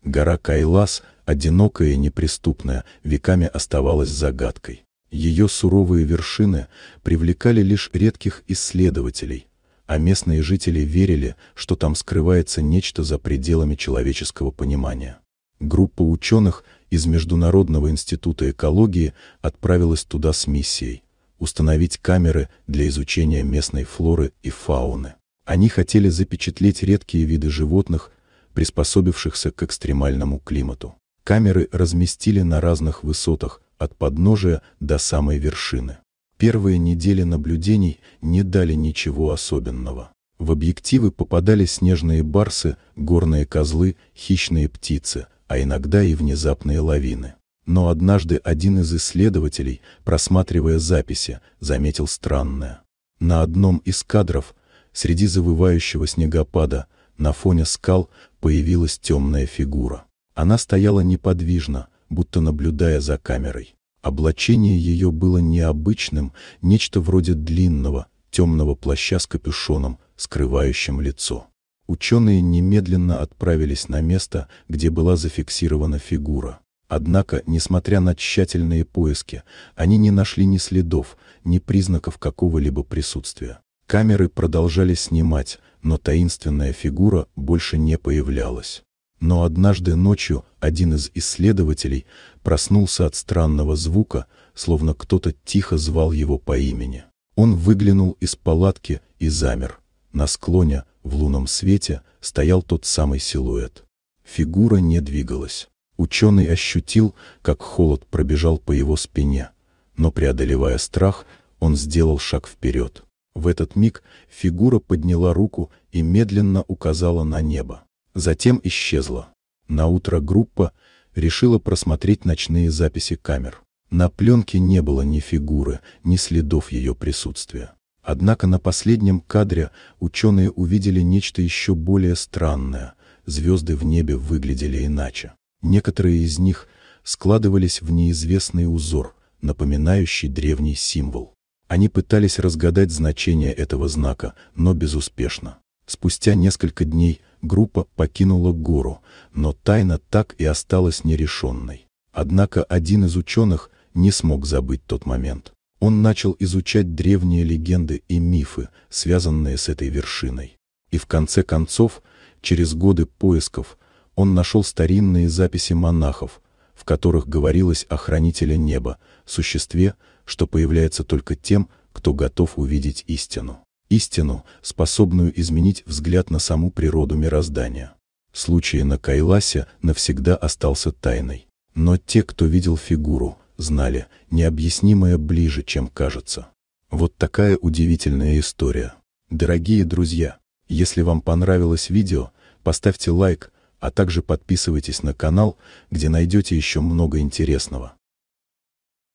Гора Кайлас, одинокая и неприступная, веками оставалась загадкой. Ее суровые вершины привлекали лишь редких исследователей, а местные жители верили, что там скрывается нечто за пределами человеческого понимания. Группа ученых из Международного института экологии отправилась туда с миссией установить камеры для изучения местной флоры и фауны. Они хотели запечатлеть редкие виды животных, приспособившихся к экстремальному климату. Камеры разместили на разных высотах, от подножия до самой вершины. Первые недели наблюдений не дали ничего особенного. В объективы попадали снежные барсы, горные козлы, хищные птицы, а иногда и внезапные лавины. Но однажды один из исследователей, просматривая записи, заметил странное. На одном из кадров, среди завывающего снегопада, на фоне скал появилась темная фигура. Она стояла неподвижно, будто наблюдая за камерой. Облачение ее было необычным, нечто вроде длинного, темного плаща с капюшоном, скрывающим лицо. Ученые немедленно отправились на место, где была зафиксирована фигура. Однако, несмотря на тщательные поиски, они не нашли ни следов, ни признаков какого-либо присутствия. Камеры продолжали снимать, но таинственная фигура больше не появлялась. Но однажды ночью один из исследователей проснулся от странного звука, словно кто-то тихо звал его по имени. Он выглянул из палатки и замер. На склоне, в лунном свете, стоял тот самый силуэт. Фигура не двигалась. Ученый ощутил, как холод пробежал по его спине, но, преодолевая страх, он сделал шаг вперед. В этот миг фигура подняла руку и медленно указала на небо. Затем исчезла. Наутро группа решила просмотреть ночные записи камер. На пленке не было ни фигуры, ни следов ее присутствия. Однако на последнем кадре ученые увидели нечто еще более странное. Звезды в небе выглядели иначе. Некоторые из них складывались в неизвестный узор, напоминающий древний символ. Они пытались разгадать значение этого знака, но безуспешно. Спустя несколько дней группа покинула гору, но тайна так и осталась нерешенной. Однако один из ученых не смог забыть тот момент. Он начал изучать древние легенды и мифы, связанные с этой вершиной. И в конце концов, через годы поисков, он нашел старинные записи монахов, в которых говорилось о хранителе неба, существе, что появляется только тем, кто готов увидеть истину. Истину, способную изменить взгляд на саму природу мироздания. Случай на Кайласе навсегда остался тайной. Но те, кто видел фигуру, знали, необъяснимое ближе, чем кажется. Вот такая удивительная история. Дорогие друзья, если вам понравилось видео, поставьте лайк, а также подписывайтесь на канал, где найдете еще много интересного.